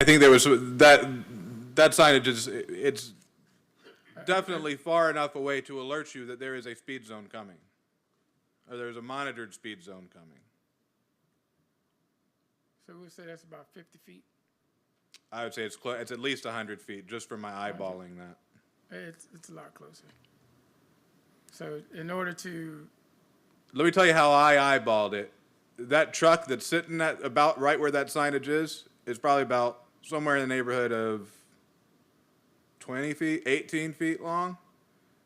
I think there was that signage it's definitely far enough away to alert you that there is a speed zone coming, or there's a monitored speed zone coming. So we'll say that's about 50 feet. I would say it's at least 100 feet just from my eyeballing that. It's a lot closer. So in order to, Let me tell you how I eyeballed it. That truck that's sitting at about right where that signage is probably about somewhere in the neighborhood of 20 feet, 18 feet long.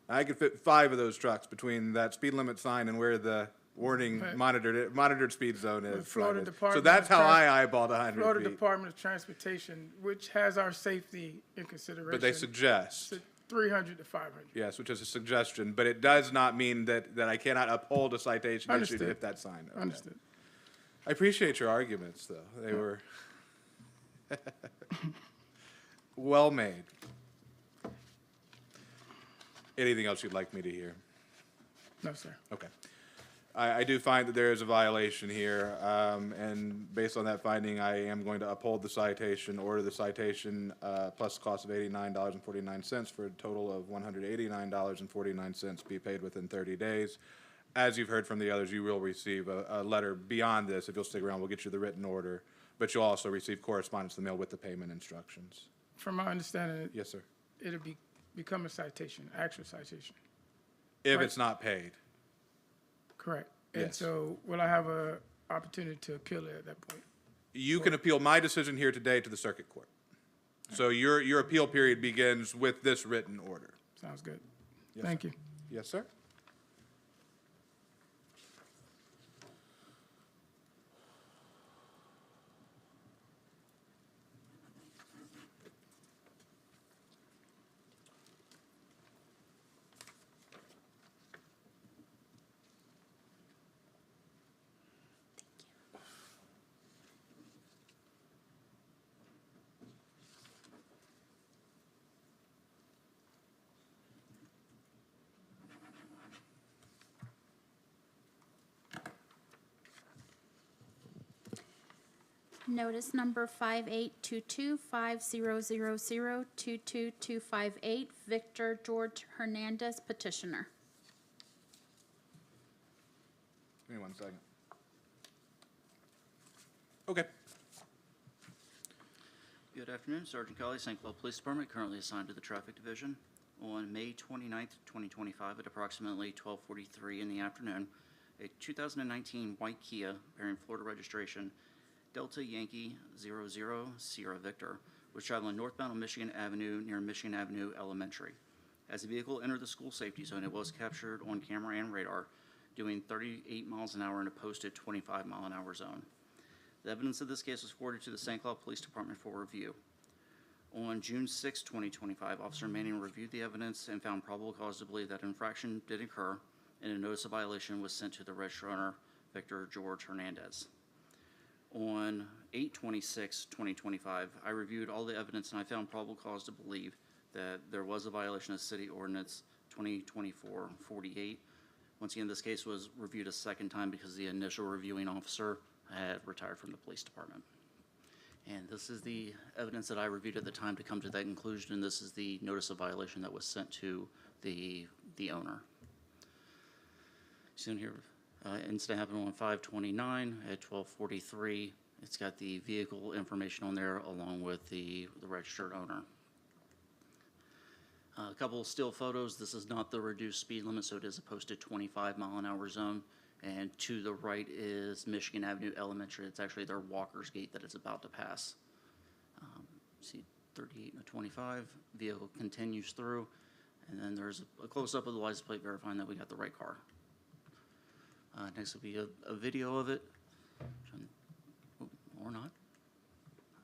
I could fit 5 of those trucks between that speed limit sign and where the warning Right. monitored speed zone The is. Florida So Department that's of how Trans- I eyeballed 100 Florida feet. Department of Transportation, which has our safety in consideration. But they suggest. to 300 to 500. Yes, which is a suggestion, but it does not mean that I cannot uphold a citation issued Understood. if that sign. Okay. Understood. I appreciate your arguments, though. They were well made. Anything else you'd like me to hear? No, sir. Okay. I do find that there is a violation here, and based on that finding, I am going to uphold the citation, order the citation plus cost of $89.49 for a total of $189.49 be paid within 30 days. As you've heard from the others, you will receive a letter beyond this. If you'll stick around, we'll get you the written order, but you'll also receive correspondence in the mail with the payment instructions. From my understanding, Yes, sir. it'll become a citation, actual citation. If Right. it's not paid. Correct. And Yes. so will I have a opportunity to appeal it at that point? You can appeal my decision here today to the circuit court. So your appeal period begins with this written order. Sounds good. Yes, Thank sir. you. Yes, sir. Notice number 58225000222258, Victor George Hernandez, petitioner. Give me 1 second. Okay. Good afternoon, Sergeant Kelly, St. Cloud Police Department, currently assigned to the Traffic Division. On May 29th, 2025, at approximately 12:43 in the afternoon, a 2019 white Kia bearing Florida registration Delta Yankee 00 Sierra Victor was traveling northbound on Michigan Avenue near Michigan Avenue Elementary. As the vehicle entered the school safety zone, it was captured on camera and radar doing 38 miles an hour in a posted 25-mile-an-hour zone. The evidence of this case was forwarded to the St. Cloud Police Department for review. On June 6, 2025, Officer Manning reviewed the evidence and found probable cause to believe that infraction did occur, and a notice of violation was sent to the registered owner, Victor George Hernandez. On 8/26/2025, I reviewed all the evidence and I found probable cause to believe that there was a violation of City Ordinance 2024-48. Once again, this case was reviewed a second time because the initial reviewing officer had retired from the police department. And this is the evidence that I reviewed at the time to come to that conclusion, and this is the notice of violation that was sent to the owner. Soon here, incident happened on 5/29 at 12:43. It's got the vehicle information on there along with the registered owner. A couple of still photos. This is not the reduced speed limit, so it is a posted 25-mile-an-hour zone. And to the right is Michigan Avenue Elementary. It's actually their walker's gate that it's about to pass. See 38 and a 25. Vehicle continues through. And then there's a close-up of the license plate verifying that we got the right car. Next will be a video of it. Or not.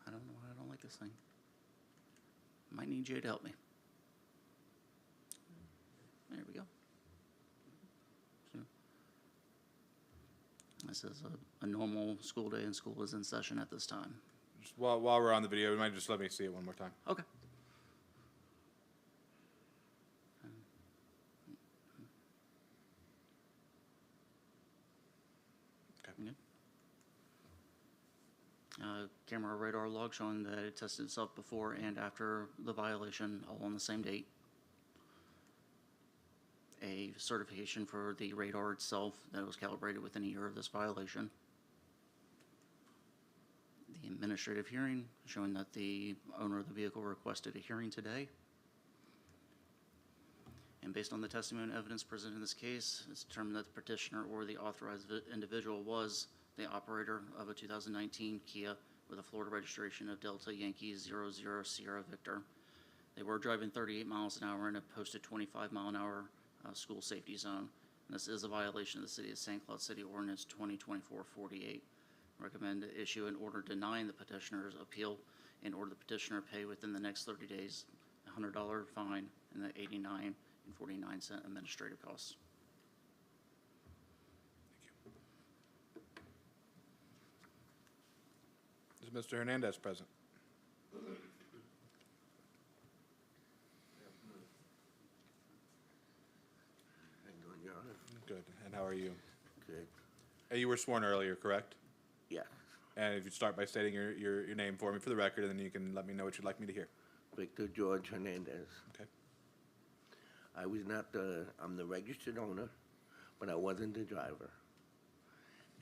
I don't know why I don't like this thing. Might need Jay to help me. There we go. So, this is a normal school day, and school is in session at this time. Just while we're on the video, you might just let me see it one more time. Okay. Okay. Good. camera radar log showing that it tested itself before and after the violation, all on the same date. A certification for the radar itself that it was calibrated within a year of this violation. The administrative hearing showing that the owner of the vehicle requested a hearing today. And based on the testimony and evidence presented in this case, it's determined that the petitioner or the authorized individual was the operator of a 2019 Kia with a Florida registration of Delta Yankee 00 Sierra Victor. They were driving 38 miles an hour in a posted 25-mile-an-hour school safety zone. And this is a violation of the City of St. Cloud City Ordinance 2024-48. Recommend to issue an order denying the petitioner's appeal in order the petitioner pay within the next 30 days a $100 fine and the $89.49 administrative costs. Is Mr. Hernandez present? How you doing, Your Honor? Good. And how are you? Good. You were sworn earlier, correct? Yeah. And if you'd start by stating your name for me for the record, and then you can let me know what you'd like me to hear. Victor George Hernandez. Okay. I was not I'm the registered owner, but I wasn't the driver.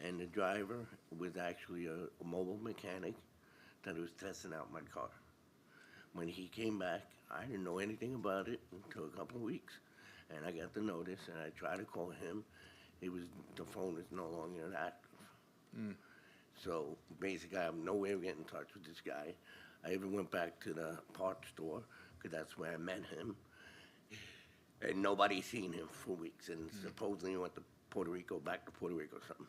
And the driver was actually a mobile mechanic that was testing out my car. When he came back, I didn't know anything about it until a couple of weeks. And I got the notice, and I tried to call him. The phone is no longer active. So basically, I have no way of getting in touch with this guy. I even went back to the parts store, because that's where I met him. And nobody seen him for weeks, and supposedly he went to Puerto Rico, back to Puerto Rico or something.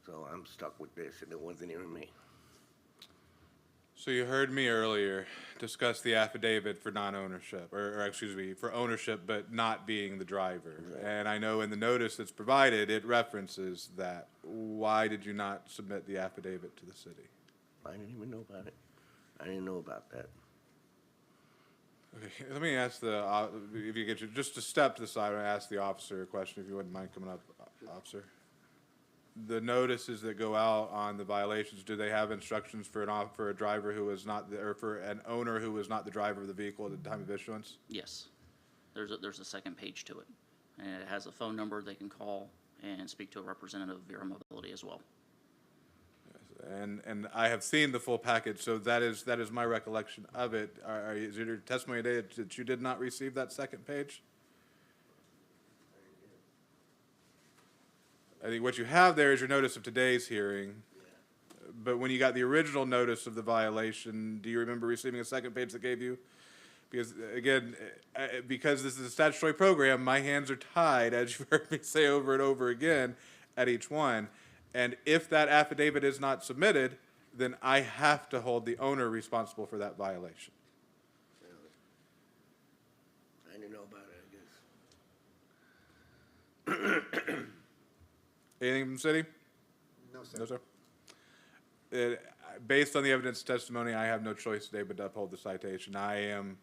So I'm stuck with this, and it wasn't even me. So you heard me earlier discuss the affidavit for non-ownership, or excuse me, for ownership but not being the driver. Right. And I know in the notice that's provided, it references that. Why did you not submit the affidavit to the city? I didn't even know about it. I didn't know about that. Okay, let me ask if you get just to step to the side, and ask the officer a question, if you wouldn't mind coming up, officer. The notices that go out on the violations, do they have instructions for a driver who is not, or for an owner who is not the driver of the vehicle at the time of issuance? Yes, there's a second page to it, and it has a phone number they can call and speak to a representative of Vera Mobility as well. And I have seen the full package, so that is my recollection of it. Is it your testimony today that you did not receive that second page? I think what you have there is your notice of today's hearing. But when you got the original notice of the violation, do you remember receiving a second page that gave you? Because, again, because this is a statutory program, my hands are tied, as you've heard me say over and over again, at each one. And if that affidavit is not submitted, then I have to hold the owner responsible for that violation. I didn't know about it, I guess. Anything from the city? No, sir. No, sir. Based on the evidence testimony, I have no choice today but to uphold the citation. I am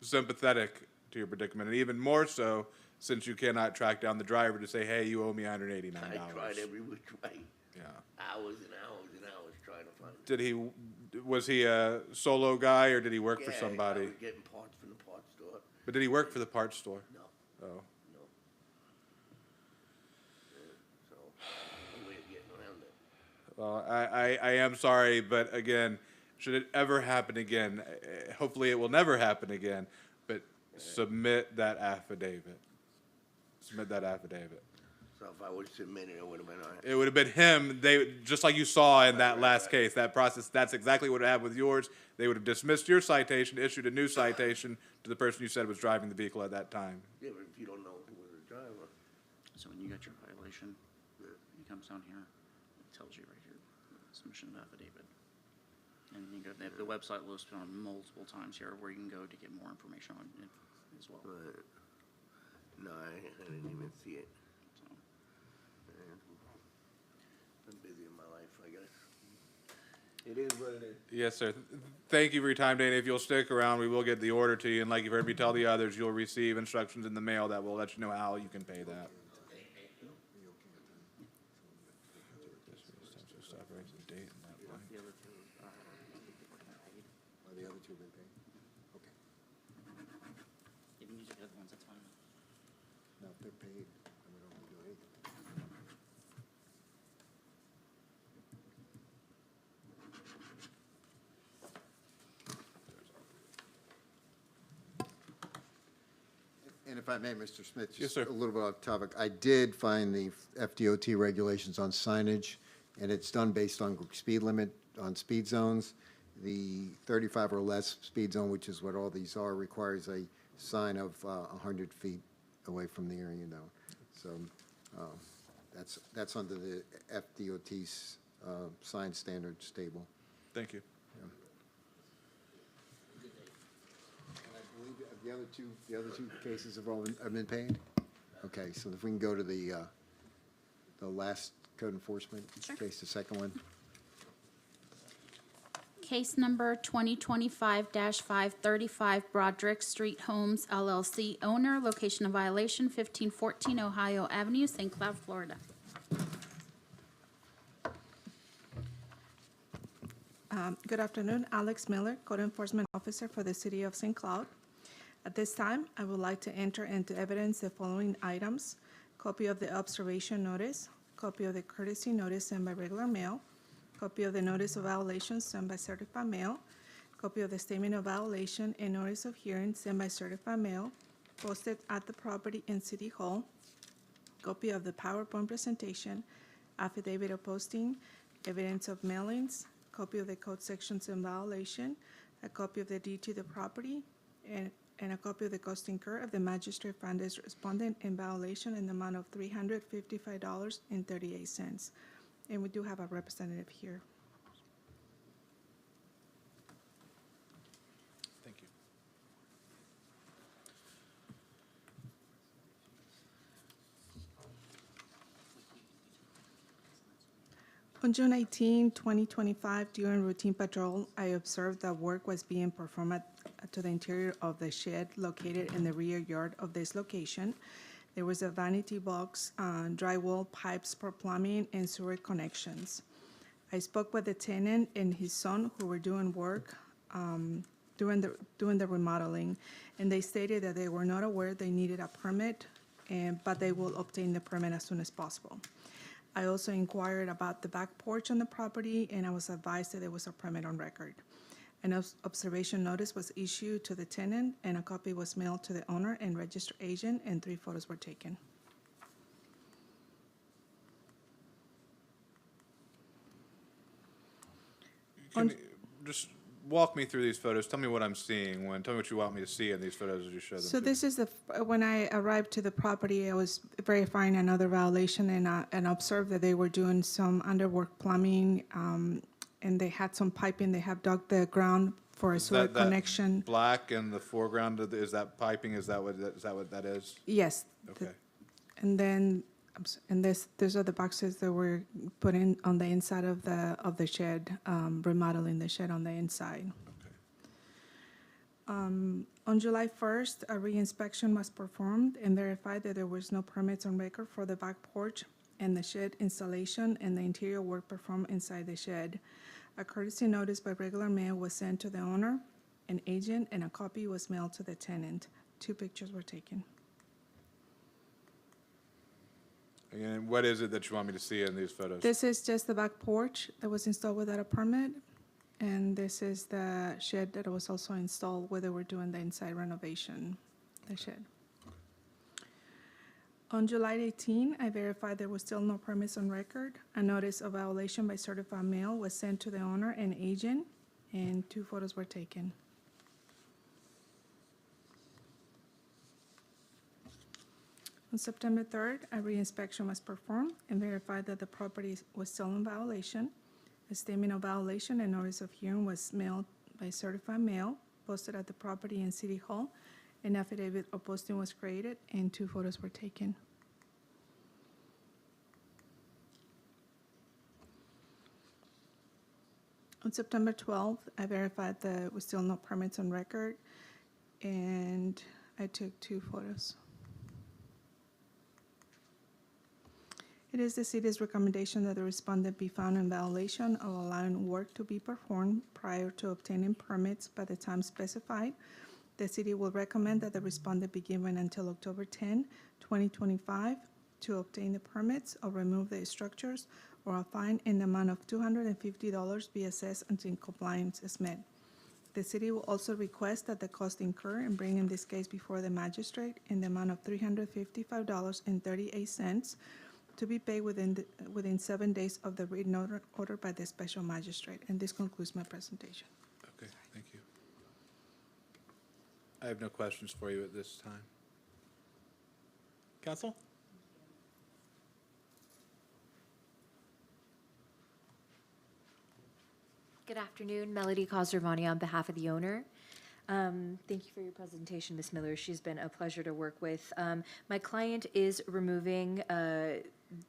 sympathetic to your predicament, and even more so since you cannot track down the driver to say, hey, you owe me $189. I tried every which way. Yeah. Hours and hours and hours trying to find it. Was he a solo guy, or did he work for I somebody? was getting parts from the parts store. But did he work for the parts store? No, Oh. no. So, no way of getting around it. Well, I am sorry, but again, should it ever happen again, hopefully it will never happen again, but submit that affidavit. Submit that affidavit. So if I would submit it, it would have been all right. It would have been him. Just like you saw in that last case, that process, that's exactly what happened with yours. They would have dismissed your citation, issued a new citation to the person you said was driving the vehicle at that time. Yeah, but if you don't know who was the driver. So when you get your violation, it comes down here, it tells you right here, submission of affidavit. And you go, the website lists on multiple times here where you can go to get more information on it as well. But, no, I didn't even see it. So, Man, I'm busy in my life, I guess. It is what it is. Yes, sir. Thank you for your time, Dana. If you'll stick around, we will get the order to you. And like you've heard me tell the others, you'll receive instructions in the mail that will let you know how you can pay that. The other two, were paid. Oh, the other two have been paid? Okay. You can use the other ones, that's fine. No, if they're paid, then we don't have to do anything. And if I may, Mr. Smith, Yes, just sir. a little bit off topic. I did find the FDOT regulations on signage, and it's done based on speed limit on speed zones. The 35 or less speed zone, which is what all these are, requires a sign of 100 feet away from the area now. So that's under the FDOT's sign standards table. Thank you. And I believe the other two cases have been paid? Okay, so if we can go to the last code enforcement Sure. case, the second one. Case number 2025-535 Broderick Street Homes LLC owner, location of violation 1514 Ohio Avenue, St. Cloud, Florida. Good afternoon, Alex Miller, Code Enforcement Officer for the City of St. Cloud. At this time, I would like to enter into evidence the following items: copy of the observation notice, copy of the courtesy notice sent by regular mail, copy of the notice of violation sent by certified mail, copy of the statement of violation and notice of hearing sent by certified mail, posted at the property in City Hall, copy of the PowerPoint presentation, affidavit of posting, evidence of mailings, copy of the code sections in violation, a copy of the deed to the property, and a copy of the cost incurred if the magistrate found this respondent in violation in the amount of $355.38. And we do have a representative here. Thank you. On June 18, 2025, during routine patrol, I observed that work was being performed to the interior of the shed located in the rear yard of this location. There was a vanity box, drywall, pipes for plumbing, and sewer connections. I spoke with the tenant and his son who were doing work, doing the remodeling, and they stated that they were not aware they needed a permit, but they will obtain the permit as soon as possible. I also inquired about the back porch on the property, and I was advised that there was a permit on record. An observation notice was issued to the tenant, and a copy was mailed to the owner and registered agent, and 3 photos were taken. Can you just walk me through these photos? Tell me what I'm seeing. Tell me what you want me to see in these photos as you show them. So to me. this is when I arrived to the property, I was verifying another violation and observed that they were doing some underwork plumbing, and they had some piping. They have dug the ground for a sewer that connection. Black in the foreground, is that piping? Is that what that is? Yes. Okay. And then, these are the boxes that were put in on the inside of the shed, remodeling the shed on the inside. Okay. On July 1st, a re-inspection was performed and verified that there was no permits on record for the back porch and the shed installation and the interior work performed inside the shed. A courtesy notice by regular mail was sent to the owner, an agent, and a copy was mailed to the tenant. 2 pictures were taken. And what is it that you want me to see in these photos? This is just the back porch that was installed without a permit, and this is the shed that was also installed where they were doing the inside renovation, the shed. On July 18, I verified there was still no permits on record. A notice of violation by certified mail was sent to the owner and agent, and 2 photos were taken. On September 3rd, a re-inspection was performed and verified that the property was still in violation. A statement of violation and notice of hearing was mailed by certified mail, posted at the property in City Hall. An affidavit of posting was created, and 2 photos were taken. On September 12th, I verified that there was still no permits on record, and I took 2 photos. It is the city's recommendation that the respondent be found in violation of allowing work to be performed prior to obtaining permits by the time specified. The city will recommend that the respondent be given until October 10, 2025, to obtain the permits or remove the structures, or a fine in the amount of $250 be assessed until compliance is met. The city will also request that the cost incurred in bringing this case before the magistrate in the amount of $355.38 to be paid within 7 days of the written order by the special magistrate. And this concludes my presentation. Okay, thank you. I have no questions for you at this time. Counsel? Good afternoon, Melody Cosdervani on behalf of the owner. Thank you for your presentation, Ms. Miller. She's been a pleasure to work with. My client is removing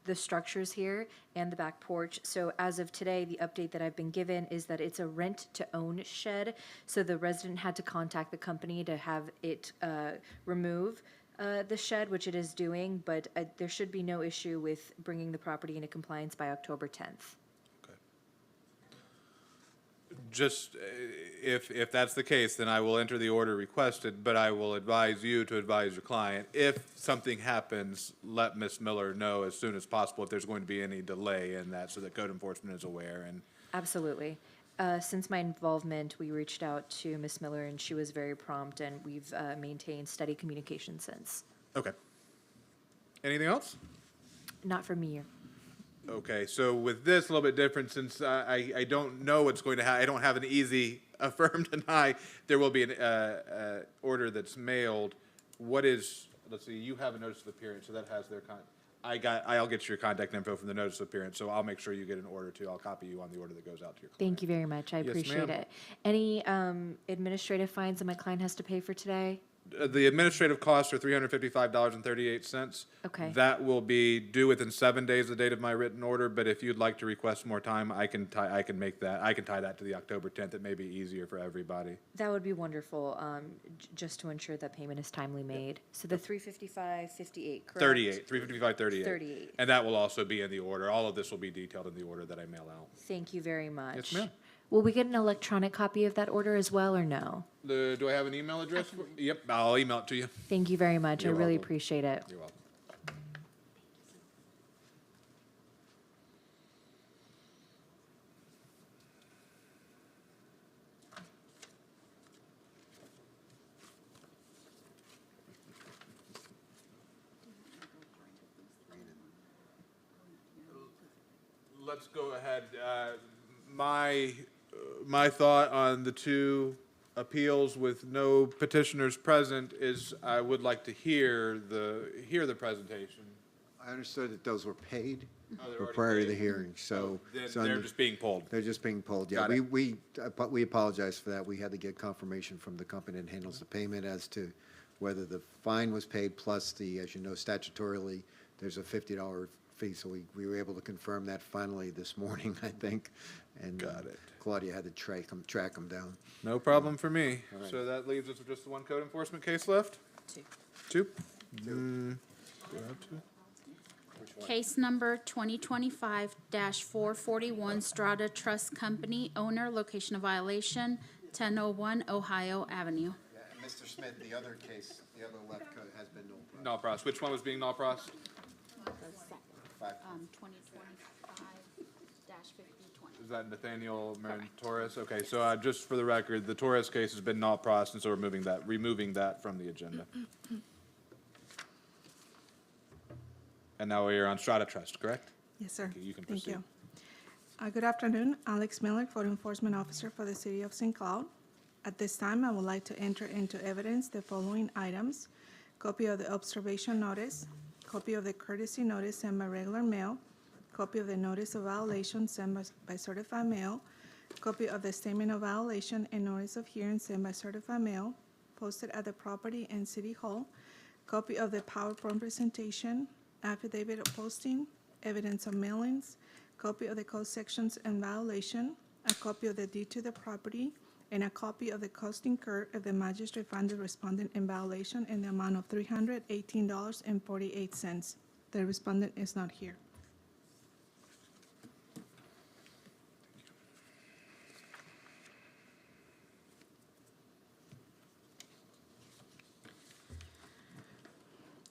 the structures here and the back porch. So as of today, the update that I've been given is that it's a rent-to-own shed. So the resident had to contact the company to have it remove the shed, which it is doing, but there should be no issue with bringing the property into compliance by October 10th. Just, if that's the case, then I will enter the order requested, but I will advise you to advise your client. If something happens, let Ms. Miller know as soon as possible if there's going to be any delay in that, so that code enforcement is aware. And Absolutely. Since my involvement, we reached out to Ms. Miller, and she was very prompt, and we've maintained steady communication since. okay. Anything else? Not from me. Okay, so with this, a little bit different, since I don't know what's going to happen, I don't have an easy affirm deny. There will be an order that's mailed. What is, let's see, you have a notice of appearance, so that has their I'll get your contact info from the notice of appearance, so I'll make sure you get an order too. I'll copy you on the order that goes out to your client. Thank you very much. I Yes, appreciate ma'am. it. Any administrative fines that my client has to pay for today? The administrative costs are $355.38. Okay. That will be due within 7 days of the date of my written order, but if you'd like to request more time, I can tie that to the October 10th. It may be easier for everybody. That would be wonderful, just to ensure that payment is timely made. So the $355.58, correct? 355.38. 38. And that will also be in the order. All of this will be detailed in the order that I mail out. Thank you very much. Yes, ma'am. Will we get an electronic copy of that order as well, or no? Do I have an email address? Yep, I'll email it to you. Thank you very much. You're I really welcome. appreciate it. You're welcome. Let's go ahead. My thought on the two appeals with no petitioners present is I would like to hear the presentation. I understood that those were paid Oh, they're already prior to the paid? hearing, so. Then so they're under- just being pulled. They're just being pulled, yeah. Got it. We apologize for that. We had to get confirmation from the company that handles the payment as to whether the fine was paid plus the, as you know, statutorily, there's a $50 fee, so we were able to confirm that finally this morning, I think. And Got it. Claudia had to track them down. No problem for me. All right. So that leaves us with just the one code enforcement case left? Two? Do I have two? Case number 2025-441 Strata Trust Company, owner, location of violation, 1001 Ohio Avenue. Yeah, and Mr. Smith, the other case, the other left code has been no Null pros. Which one was being null pros? 2025-5020. Is that Nathaniel Marin Torres? Okay, so just for the record, the Torres case has been null pros, and so we're removing that from the agenda. And now we are on Strata Trust, correct? Yes, sir. Okay, you can Thank proceed. you. Good afternoon. Alex Miller, Code Enforcement Officer for the City of St. Cloud. At this time, I would like to enter into evidence the following items: copy of the observation notice, copy of the courtesy notice sent by regular mail, copy of the notice of violation sent by certified mail, copy of the statement of violation and notice of hearing sent by certified mail, posted at the property and City Hall, copy of the PowerPoint presentation, affidavit of posting, evidence of mailings, copy of the code sections and violation, a copy of the deed to the property, and a copy of the cost incurred if the magistrate found the respondent in violation in the amount of $318.48. The respondent is not here.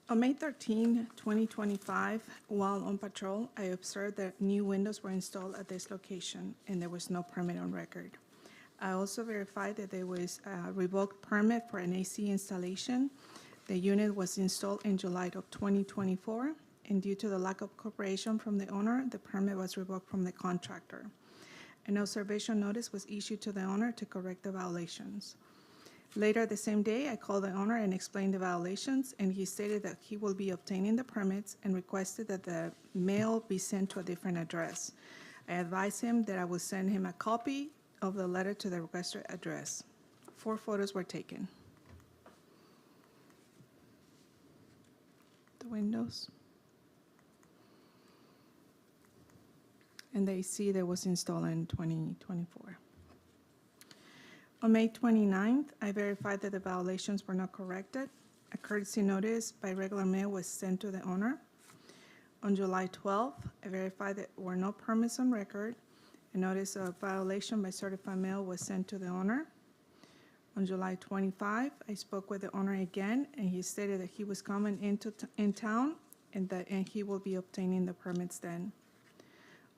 On May 13, 2025, while on patrol, I observed that new windows were installed at this location and there was no permit on record. I also verified that there was a revoked permit for an AC installation. The unit was installed in July of 2024, and due to the lack of cooperation from the owner, the permit was revoked from the contractor. An observation notice was issued to the owner to correct the violations. Later the same day, I called the owner and explained the violations, and he stated that he will be obtaining the permits and requested that the mail be sent to a different address. I advised him that I would send him a copy of the letter to the requested address. 4 photos were taken. The windows. And the AC that was installed in 2024. On May 29th, I verified that the violations were not corrected. A courtesy notice by regular mail was sent to the owner. On July 12th, I verified that there were no permits on record. A notice of violation by certified mail was sent to the owner. On July 25, I spoke with the owner again, and he stated that he was coming in town and he will be obtaining the permits then.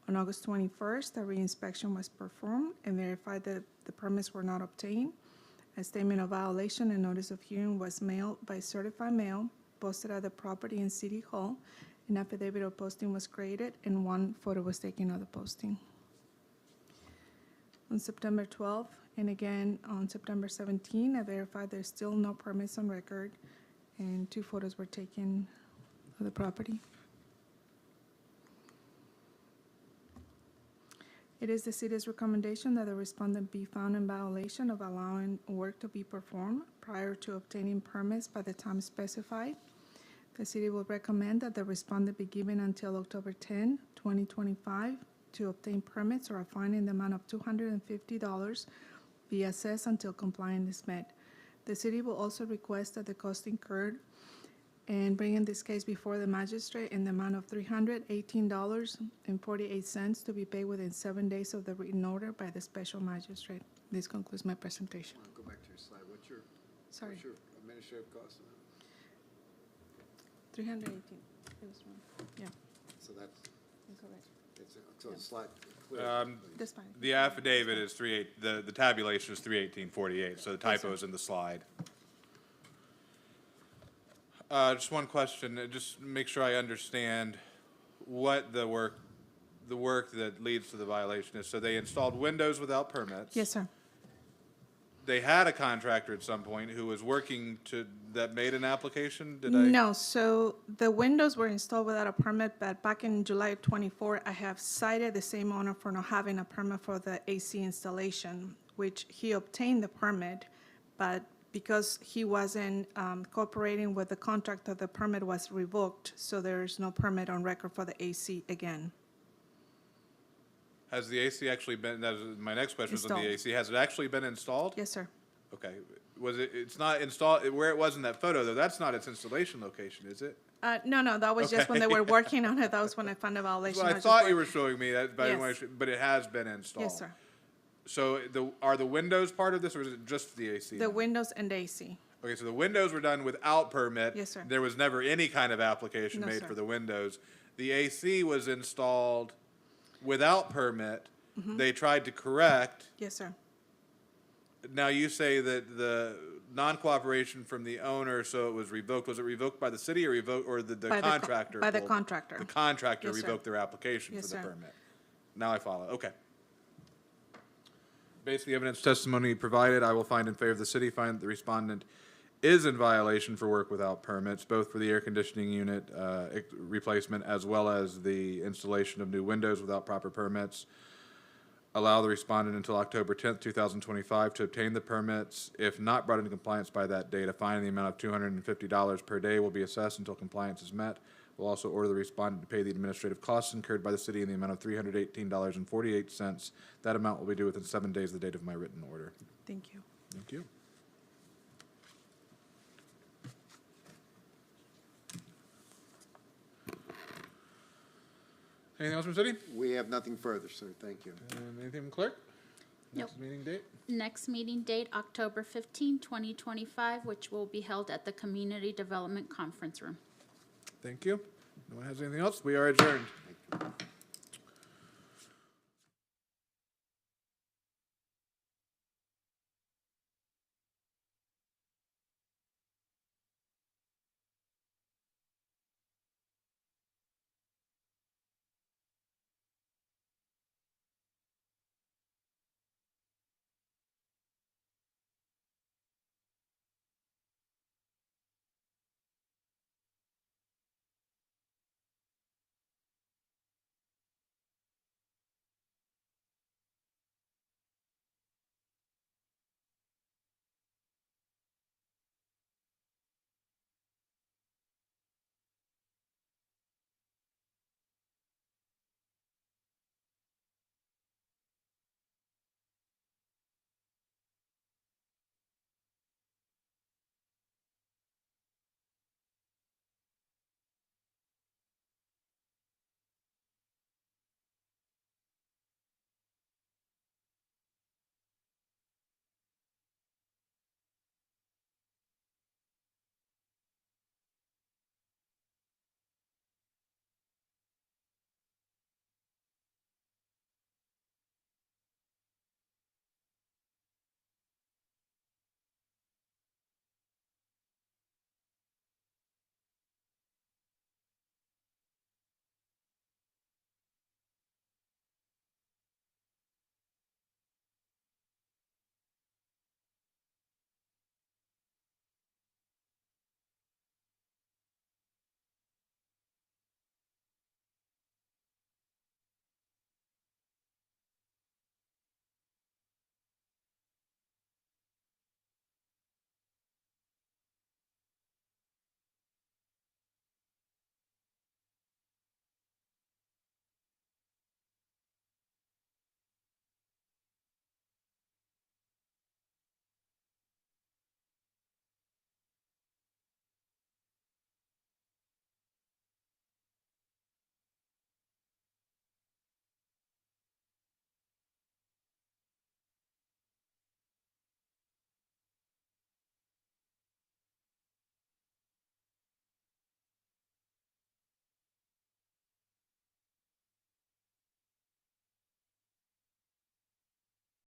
On August 21st, a reinspection was performed and verified that the permits were not obtained. A statement of violation and notice of hearing was mailed by certified mail, posted at the property in City Hall. An affidavit of posting was created, and 1 photo was taken of the posting. On September 12th, and again on September 17, I verified there's still no permits on record, and 2 photos were taken of the property. It is the city's recommendation that the respondent be found in violation of allowing work to be performed prior to obtaining permits by the time specified. The city will recommend that the respondent be given until October 10, 2025 to obtain permits, or a fine in the amount of $250 be assessed until compliance is met. The city will also request that the cost incurred and bring in this case before the magistrate in the amount of $318.48 to be paid within 7 days of the written order by the special magistrate. This concludes my presentation. Go back to your slide. What's your administrative cost? 318. It was wrong. Yeah, So that's, incorrect. so the slide. That's fine. The affidavit is the tabulation is 318.48, so the typo is in the slide. Just one question, just make sure I understand what the work that leads to the violation is. So they installed windows without permits. Yes, sir. They had a contractor at some point who was working that made an application? No, so the windows were installed without a permit, but back in July of 24, I have cited the same owner for not having a permit for the AC installation, which he obtained the permit, but because he wasn't cooperating with the contractor, the permit was revoked, so there is no permit on record for the AC again. Has the AC actually been, my next question was on the Installed. AC, has it actually been installed? Yes, sir. Okay, it's not installed, where it was in that photo though, that's not its installation location, is it? No, that was just when they were working on it. That was when I found the violation. Well, I was thought just you were showing me that, but I didn't Yes. want to but it has been installed. Yes, sir. So are the windows part of this, or is it just the AC? The now? windows and the AC. Okay, so the windows were done without permit. Yes, sir. There was never any kind of application No, made sir. for the windows. The AC was installed without permit. Mm-hmm. They tried to correct. Yes, sir. Now you say that the non-cooperation from the owner, so it was revoked. Was it revoked by the city or the By the co- contractor? by the pulled- contractor. The contractor Yes, sir. revoked their application Yes, for the sir. permit. Now I follow. Okay. Based on the evidence testimony provided, I will find in favor of the city, find that the respondent is in violation for work without permits, both for the air conditioning unit replacement as well as the installation of new windows without proper permits. Allow the respondent until October 10th, 2025 to obtain the permits. If not brought into compliance by that date, a fine in the amount of $250 per day will be assessed until compliance is met. We'll also order the respondent to pay the administrative costs incurred by the city in the amount of $318.48. That amount will be due within 7 days of the date of my written order. Thank you. Thank you. Anything else from the city? We have nothing further, sir. Thank you. And anything from clerk? Nope. Next meeting date? Next meeting date, October 15, 2025, which will be held at the Community Development Conference Room. Thank you. No one has anything else? We are adjourned.